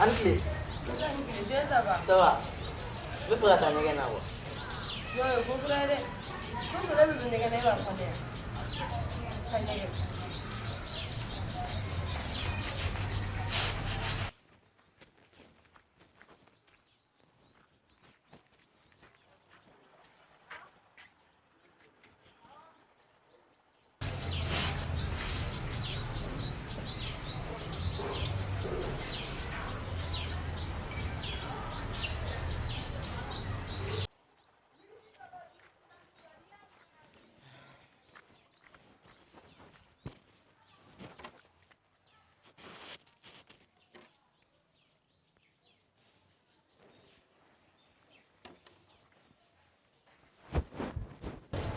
Anne-Clé. Ça va. Ça va. Je peux attendre un peu. Non, vous voulez. Vous voulez me donner un peu.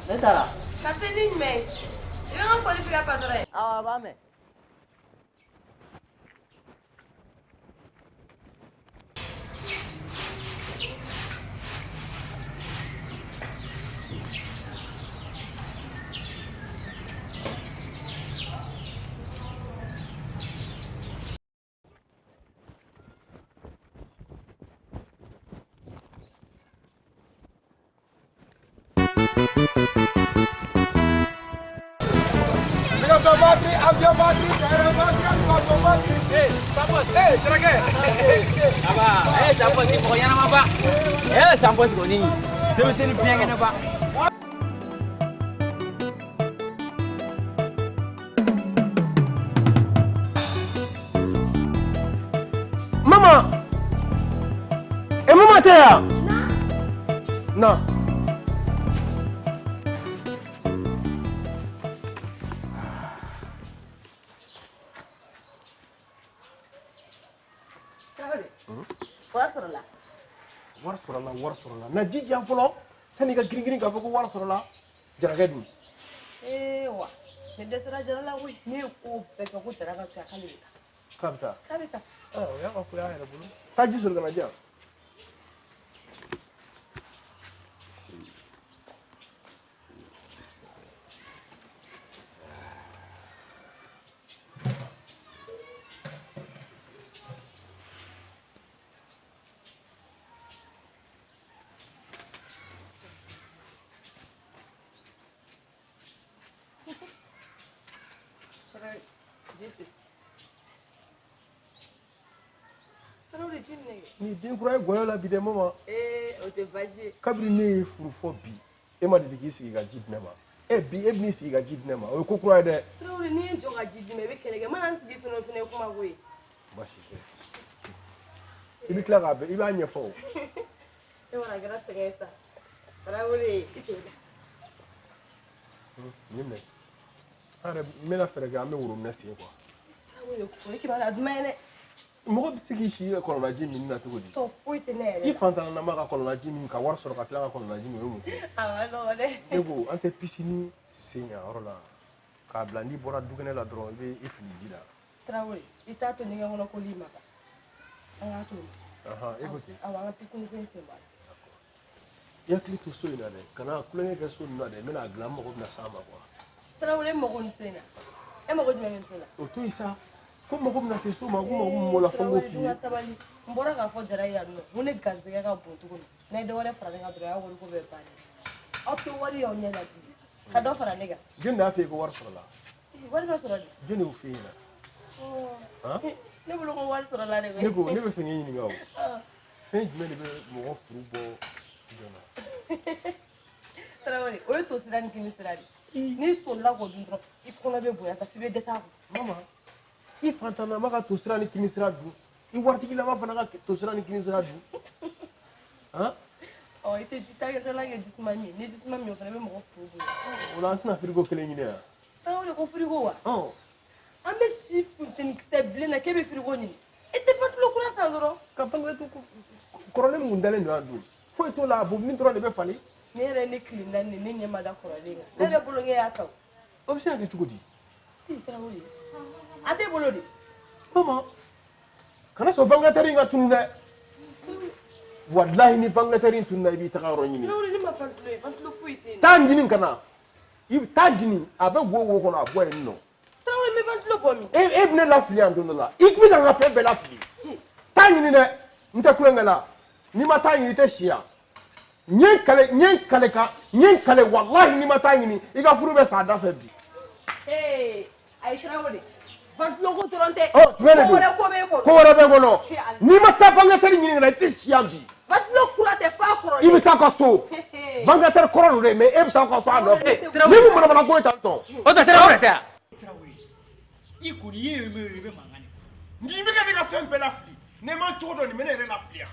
Ne sera. Passez ligne, mais. Je vais en faire le faire pas d'oreille. Ah, va, mais. Maman! Et maman t'es là? Non. War sɔrɔ la na ji jan fɔlɔ sani ka girin k'a fɔ ko war sɔrɔ la jarakɛ dun Wa ne dɛsɛra jara la koyi ne ye ko bɛɛ kɛ ko jara ka to a k'ale bɛ taa k'a bɛ taa k'a bɛ taa o y'a ka ko y'a yɛrɛ bolo taa ji sɔrɔ ka na di yan ni den kura ye gɔyɔ la bi dɛ mama o tɛ baasi ye kabini ne ye furu fɔ bi e ma deli k'i sigi ka ji di ne ma bi e bɛn'i sigi ka ji di ne ma o ye ko kura ye dɛ Tarawele n'i ye jɔ ka ji di ma i bɛ kɛlɛ kɛ mana n sigi fɛnɛ o fɛnɛ ye kuma ko ye baasi tɛ i bɛ tila k'a bɛɛ i b'a ɲɛfɔ o e mana kɛra sɛgɛn ye sa Tarawele i sen nin mɛ an yɛrɛ n bɛna fɛɛrɛ kɛ an bɛ worobinɛ sen quoi Tarawele o ye kibaruya duman ye dɛ mɔgɔ bɛ se k'i sigi ka kɔlɔnlaji min na cogo di tɔ foyi tɛ ne yɛrɛ i fantanama ka kɔlɔnlaji min ka wari sɔrɔ ka tila ka kɔlɔnlaji min o ye mun ye a ma nɔgɔ dɛ ne ko an tɛ pisini sen yan yɔrɔ la k'a bila n'i bɔra dukɛnɛ la dɔrɔn i bɛ i fili ji la Tarawele i t'a to ɲɛgɛn kɔnɔ koli ma an k'a to e ko ten awɔ an ka pisini ko in sen b'a la i hakili to so in na dɛ kana kulonkɛ kɛ so in na dɛ n bɛna dilan n mago bɛna s'a ma quoi Tarawele e mago ni so in na e mago jumɛn bɛ so in na o to yen sa ko mago bɛna se so ma ko mago min b'o la fo n k'o f'i ye sabali n bɔra k'a fɔ jara yan nɔ ko ne garisɛgɛ ka bon cogo min n'a ye dɔ wɛrɛ fara ne kan dɔrɔn a y'a wari ko bɛɛ bannen aw tɛ wari y'aw ɲɛ la bi ka dɔ fara ne kan jɔnni de y'a f'i ye ko wari sɔrɔla wari bɛ sɔrɔ de jɔnni y'o f'i ɲɛna ne bolo ko wari sɔrɔ la de ne ko ne bɛ fɛ k'i ɲininka o fɛn jumɛn de bɛ mɔgɔ furu bɔ joona Tarawele o ye to sira ni kini sira de n'i sɔnna k'o dun dɔrɔn i kɔnɔ bɛ bonya ta f'i bɛ dɛsɛ a kɔ mama i fantanama ka to sira ni kini sira dun i waritigilama fana ka to sira ni kini sira dun i tɛ ji takɛtɛla kɛ jisuma min ye ni jisuma min o fana bɛ mɔgɔ furu bonya o la an tɛna frigo kelen ɲini yan Tarawele ko frigo wa an bɛ si funtenikisɛ bilen na k'e bɛ frigo ɲini e tɛ fatilo kura san dɔrɔn ka bangetu kɔrɔlen mun dalen don yan dun foyi t'o la a bobini dɔrɔn de bɛ falen ne yɛrɛ ne kilinna ni ne ɲɛ ma da kɔrɔlen kan ne yɛrɛ bolo ŋɛ y'a ta o bɛ se ka kɛ cogo di Tarawele a t'e bolo de mama kana sɔn vangilatɛri in ka tunu dɛ walahi ni vangilatɛri in tununa i b'i taga yɔrɔ ɲini Tarawele ne ma fatilo ye fatilo foyi tɛ yen taa ɲini ka na i bɛ taa ɲini a bɛ wo kɔnɔ a bɔ yen nɔ Tarawele n bɛ fatilo bɔ min e bɛ ne lafili yan don dɔ la i bɛ ka n ka fɛn bɛɛ lafili taa ɲini dɛ n tɛ kulonkɛ la n'i ma taa ɲini i tɛ si yan n ye n kale walahi n'i ma taa ɲini i ka furu bɛ sa a da fɛ bi ayi Tarawele fatilo ko dɔrɔn tɛ jumɛn de don ko wɛrɛ bɛ n kɔnɔ n'i ma taa vangilatɛri ɲini ka na i tɛ si yan bi fatilo kura tɛ f'a kɔrɔlen i bɛ taa ka so vangilatɛri kɔrɔ don dɛ mais e bɛ taa ka so a nɔfɛ ni mun manamana ko ye tan tɔ o tɛ Tarawele tɛ yan i kɔni i ye min ye i bɛ mankan de n'i bɛ ka ne ka fɛn bɛɛ lafili ne ma cogo dɔ nin bɛ ne yɛrɛ lafili yan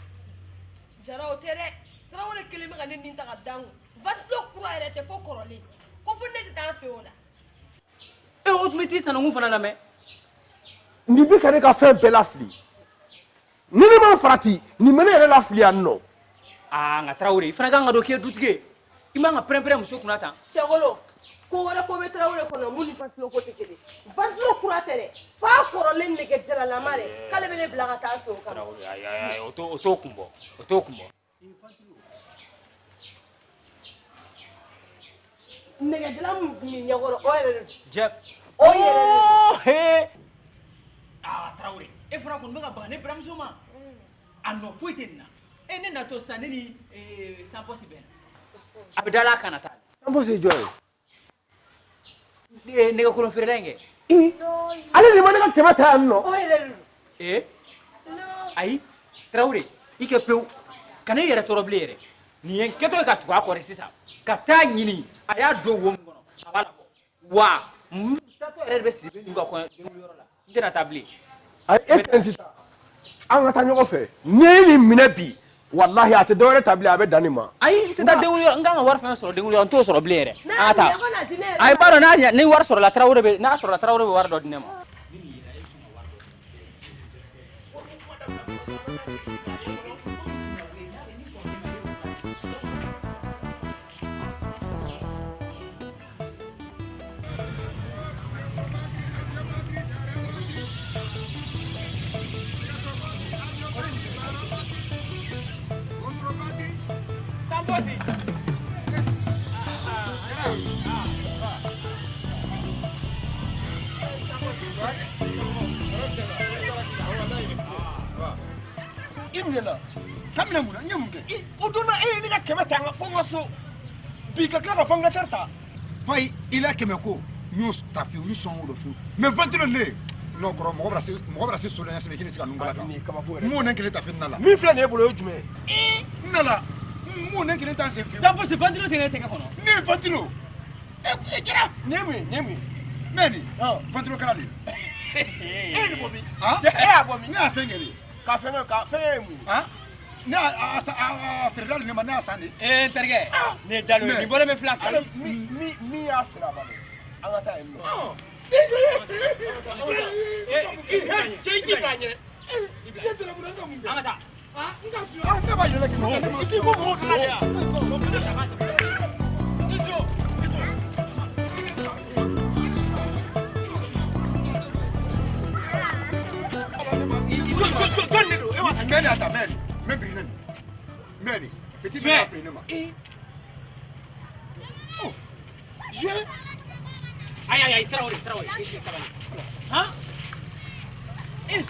Jara o tɛ dɛ Tarawele kelen bɛ ka ne nin ta ka dan kun fatilo kura yɛrɛ tɛ fo kɔrɔlen ko fo ne tɛ taa fɛ o la o tun bɛ t'i sanankun fana lamɛn nin bɛ ka ne ka fɛn bɛɛ lafili ni ne ma farati nin bɛ ne yɛrɛ lafili yan nɔ nka Tarawele i fana kan ka dɔn k'i ye dutigi ye i man ka pɛrɛn-pɛrɛn muso kunna tan Cɛkolo ko wɛrɛ ko bɛ Tarawele kɔnɔ mun ni fatilo ko tɛ kelen fatilo kura tɛ dɛ f'a kɔrɔlen nɛgɛ jalalama dɛ k'ale bɛ ne bila ka taa fɛ o kama o t'o kun bɔ nɛgɛjala min ɲɛkɔrɔ o yɛrɛ de jɛ o yɛrɛ Tarawele e fana kɔni bɛ ka baga ne baramuso ma a nɔ foyi tɛ nin na ne natɔ sisan ne ni sanpɔsi bɛnna a bɛ dala kana taa sanpo se jɔn ye nɛgɛkolon feerela in kɛ ale de ma ne ka kɛmɛ ta yan nɔ o yɛrɛ de ayi Tarawele i kɛ pewu kana i yɛrɛ tɔɔrɔ bilen yɛrɛ nin ye n kɛtɔ ye ka tugu a kɔ de sisan ka taa ɲini a y'a don wo min kɔnɔ a b'a labɔ wa n taatɔ yɛrɛ de bɛ siri bɛ n'u ka kɔɲɔyɔrɔ la n tɛna taa bilen ayi e tɛ n ti taa an ka taa ɲɔgɔn fɛ n'i ye nin minɛ bi walahi a tɛ dɔwɛrɛ ta bilen a bɛ dan nin ma ayi n tɛ taa denwuliyɔrɔ n kan ka wari fɛn sɔrɔ denwuliyɔrɔ n t'o sɔrɔ bilen yɛrɛ an ka taa ayi b'a dɔn ni wari sɔrɔla Tarawele bɛ n'a sɔrɔla Tarawele bɛ wari dɔ di ne ma i minɛna kabini mun na n ye mun kɛ o don na e ye ne ka kɛmɛ ta fɔ n ka so bi ka tila ka vangilatɛri ta Boy, il a kɛmɛ ko n y'o ta fiyewu n sɔn o dɔ fiyewu mais 21 ne non kɔrɔ mɔgɔ bɛna se so la ɲɛsɛbɛ k'i ni se ka nun bala kan n m'o ne kelen ta fi n na la min filɛ nin ye bolo o ye jumɛn ye n na la n m'o ne kelen ta sen fiyewu sanpɔsi ventilo tɛ ne tɛgɛ kɔnɔ ne ye 21 e jara nin ye mun ye nin ye mun ye ne nin 21 kala de e ye nin bɔ min han e y'a bɔ min ne y'a fɛn kɛ de ka fɛngɛ ye mun ye han ne y'a feerela de ne ma ne y'a san de n terikɛ nin ye Jalo ye nin bɔlen bɛ fila fila min y'a feere a ma dɛ an ka taa yen nɔ cɛ i ti bila ɲɛ an ka taa ne b'a yɛlɛ k'i ma i t'i bɔ mɔgɔw da la de yan Mɛni a ta mɛni mɛ biri ne ni mɛni petit bɛ fili ne ma. joué ayi Tarawele han e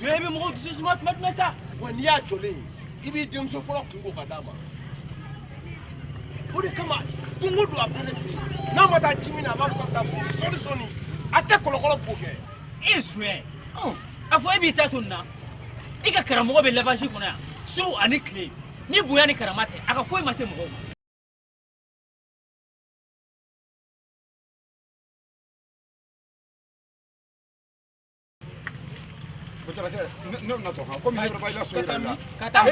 joué bɛ mɔgɔw dusu suma tuma jumɛn sa wa n'i y'a jɔlen ye i b'i denmuso fɔlɔ kungo ka d'a ma o de kama don o don a bɛ ne fɛ yen n'a ma taa ji min na a b'a fɔ ka taa sɔni ate kolokolo boke e suye a fɔ e b'i ta to nin na i ka karamɔgɔ bɛ lavage kɔnɔ yan su ani tile ni bonya ni karama tɛ a ka foyi ma se mɔgɔw ma ka taa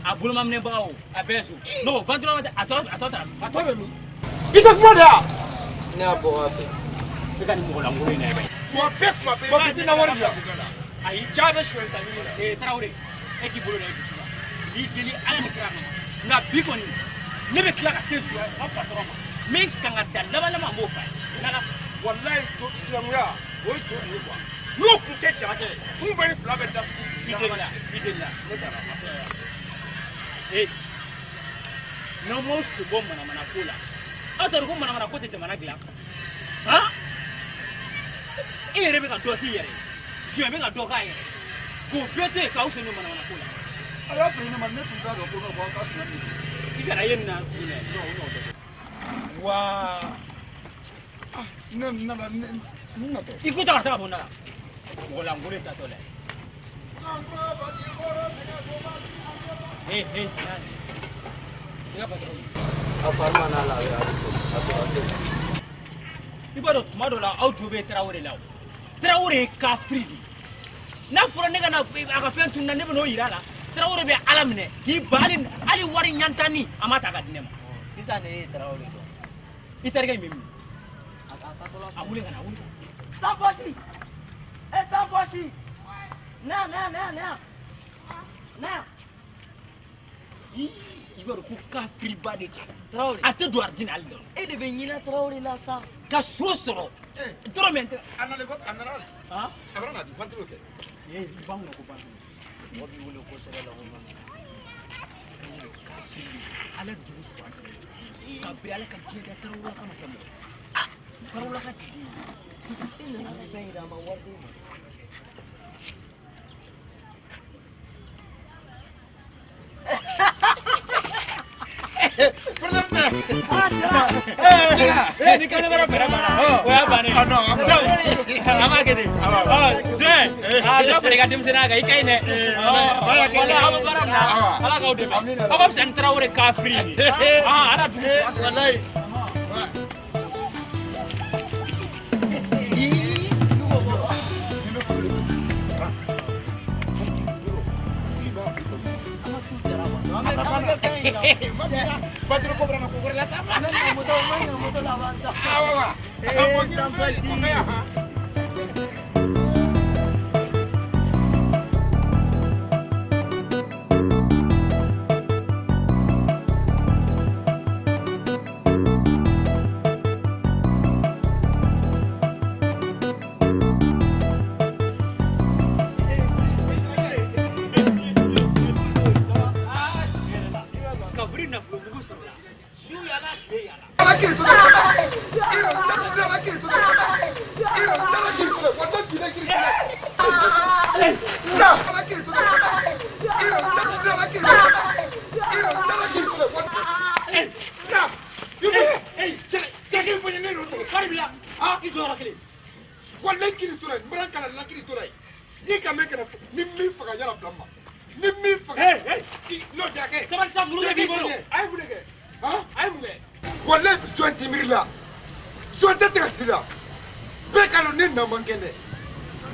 a bolomaminɛbagaw a bɛɛ so non ventilo a tɔ bɛ min i tɛ kuma de ya ne y'a bɔ ka fɛ i ka nin mɔgɔ lankolon in na bɛ kuma bɛɛ tɛ na wari bila ayi jaa bɛ suɲɛ ta ɲini Tarawele e k'i bolo da i dusu la n'i deli ala ni kira kama nka bi kɔni ne bɛ tila ka se suɲɛ an patɔrɔn ma min kan ka da laban laban b'o fa ye n'ala wallahi to silamɛya o ye to de ye quoi n'o kun tɛ jara kɛ mun bɛ ni fila bɛ da i deli la ne taara n'aw m'aw sen bɔ manamana ko la aw t'a dɔn ko manamana ko tɛ jamana dilan han e yɛrɛ bɛ ka dɔ k'i yɛrɛ ye suɲɛ bɛ ka dɔ k'a yɛrɛ k'o bɛɛ to yen k'aw sen don manamana ko la a y'a fɔ ne ma ne tun t'a dɔn ko ka bɔ aw ka suɲɛ i kana ye nin na suɲɛ waa ne natɔ i ko ta ka taa ka bɔ n da la mɔgɔ lankolon tatɔ dɛ a fa ma n'a la a bɛ so a tora so i b'a dɔn tuma dɔ la aw jo bɛ Tarawele la o Tarawele ye kafiri de n'a fɔra ne ka na a ka fɛn tununa ne bɛ n'o yira a la Tarawele bɛ ala minɛ k'i ba hali wari ɲantanni a ma ta ka di ne ma sisan ne ye Tarawele dɔn i terikɛ in bɛ min a wuli ka na wuli Sanpɔsi Sanpɔsi na i b'a dɔn ko kafiriba de don Tarawele a tɛ don aridinɛ hali dɔrɔn e de bɛ ɲinɛ Tarawele la sa ka so sɔrɔ dɔrɔn mɛ n tɛ a nana han a bɛna na di ventilo kɛ i b'an kɔnɔ ko ban mɔgɔ b'i wele kosɛbɛ la ko ma ala jugu sɔrɔ ka bɛn ala ka diɲɛ da Tarawele kama kɛ mɔgɔ Tarawele ka tigi e nana ka fɛn yira a ma wari d'e ma ni kan bɛrɛ bɛrɛ banna o y'a bannen an b'a kɛ ten Zɛ a dɔ fara i ka denmisɛnninya kan i ka ɲi dɛ wala aw bɛ baara min na ala k'aw dɛmɛ aw ka fisa ni Tarawele kafiri ye ala dugu Patro cobrando por la tabla. moto la avanza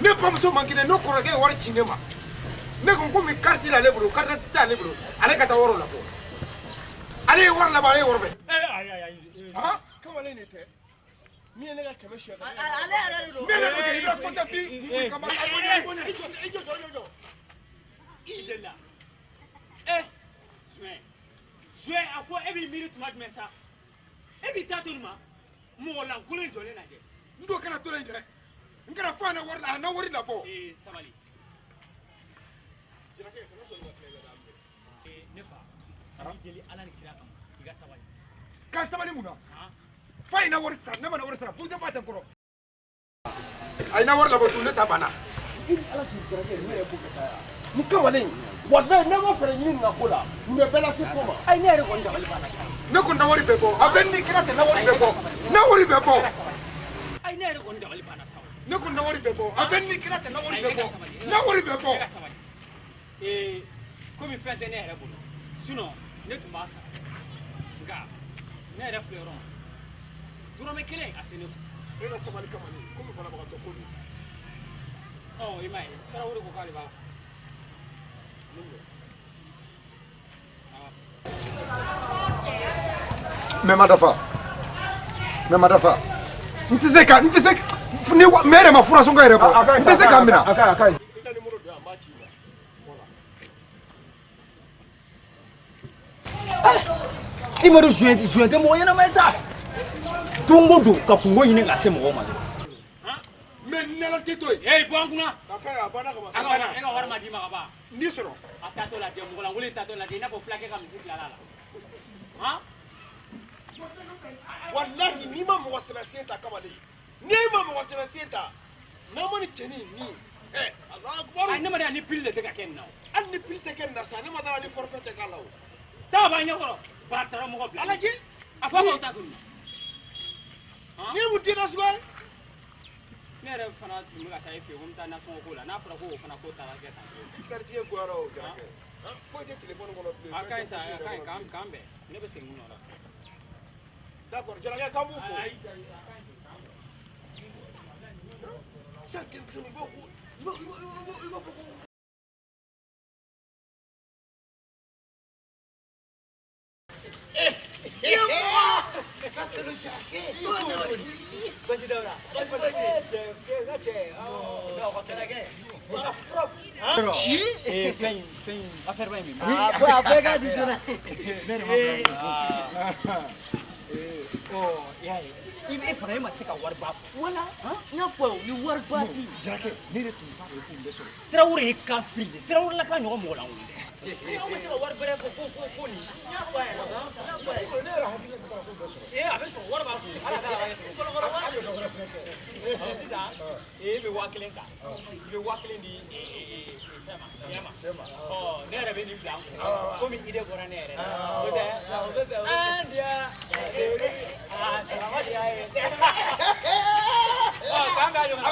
ne bamuso man kɛnɛ ne kɔrɔkɛ ye wari ci ne ma ne ko komi carte t'ale bolo carte d'identité t'ale bolo ale ka taa wari labɔ ale ye wari labɔ ale ye wari bɛɛ kamalen de tɛ min ye ne ka kɛmɛ suɲɛ ale yɛrɛ de don ne yɛrɛ de tɛ i bɛ compter bi kama i jɛli la Suɲɛ a ko e b'i miiri tuma jumɛn sa e b'i ta to nin ma mɔgɔ lankolon jɔlen lajɛ n t'o kana to yen dɛ n kana fɔ a na wari labɔ sabali ne fa i deli ala ni kira kama i ka sabali ka sabali mun na fa i na wari sara ne ma na wari sara buuse ba tɛ n kɔrɔ a na wari labɔ tun ne ta banna ni kamalen wallahi ne ma fɛrɛ ɲini nin ka ko la nin bɛ bɛɛ lase ko ma ayi ne yɛrɛ kɔni dabali b'a la ne ko na wari bɛ bɔ a bɛ ni kira tɛ na wari bɛ bɔ na wari bɛ bɔ ai ne yɛrɛ kɔni dabali banna sa ne ko na wari bɛ bɔ a bɛ ni kira tɛ na wari bɛ bɔ na wari bɛ bɔ komi fɛn tɛ ne yɛrɛ bolo sinon ne tun b'a sara nka ne yɛrɛ filɛ yɔrɔ ma dɔrɔmɛ kelen a tɛ ne kun e ka sabali kama ne komi banabagatɔ ko don i m'a ye tarawele ko k'ale b'a mais ma dafa n tɛ se ka ni mais yɛrɛ ma furason ka yɛrɛ bɔ n tɛ se k'a minɛ i ma don joint tɛ mɔgɔ ɲɛnama ye sa don o don ka kungo ɲini ka se mɔgɔw ma mais nɛgɛ tɛ to yen bɔ an kunna a banna ka ban e ka wari ma d'i ma ka ban ni sɔrɔ a taatɔ lajɛ mɔgɔ lankolon taatɔ lajɛ i n'a fɔ fulakɛ ka misi filala la wallahi n'i ma mɔgɔ sɛbɛ sen ta kamalen n'i ma mɔgɔ sɛbɛ sen ta n'a ma ni cɛnin ni Allahu akbar ne ma ni pile de tɛ ka kɛ nin na hali ni pile tɛ kɛ nin na sa ne ma dara ni forfait tɛ k'a la o taa b'a ɲɛkɔrɔ ba taara mɔgɔ bila ala ji a fɔ k'o ta tun ni mu dina suwa ne yɛrɛ fana tun bɛ ka taa e fɛ yen ko n bɛ taa nasɔngɔ ko la n'a fɔra ko o fana ko taara kɛ tan quartier goyara o jarakɛ foyi tɛ téléphone kɔnɔ bilen a ka ɲi sa a ka ɲi k'an bɛn ne bɛ segin nɔ la d'accord jarakɛ k'an b'u fo sa denmisɛnnin b'o ko i b'a fɔ ko ça c'est le jacket basi dawura fɛn affaire ba in min a bɛɛ ka di joona e fana e ma se ka wari ba fɔ wala n y'a fɔ ni wari ba di jarakɛ ne de tun t'a dɔn ko n bɛ sɔrɔ tarawele ye kan fili de tarawele la ka ɲɔgɔn mɔgɔ la wuli dɛ aw bɛ se ka wari bɛrɛ fɔ ko nin n y'a fɔ a ɲɛna ne yɛrɛ hakili tɛ ko n bɛ sɔrɔ a bɛ sɔrɔ wari b'a kun ala ka ala sisan e bɛ 1000 ta i bɛ 1000 di fɛn ma ne yɛrɛ bɛ nin bila n kun komi idée bɔra ne yɛrɛ la o tɛ an diya k'an ka ɲɔgɔn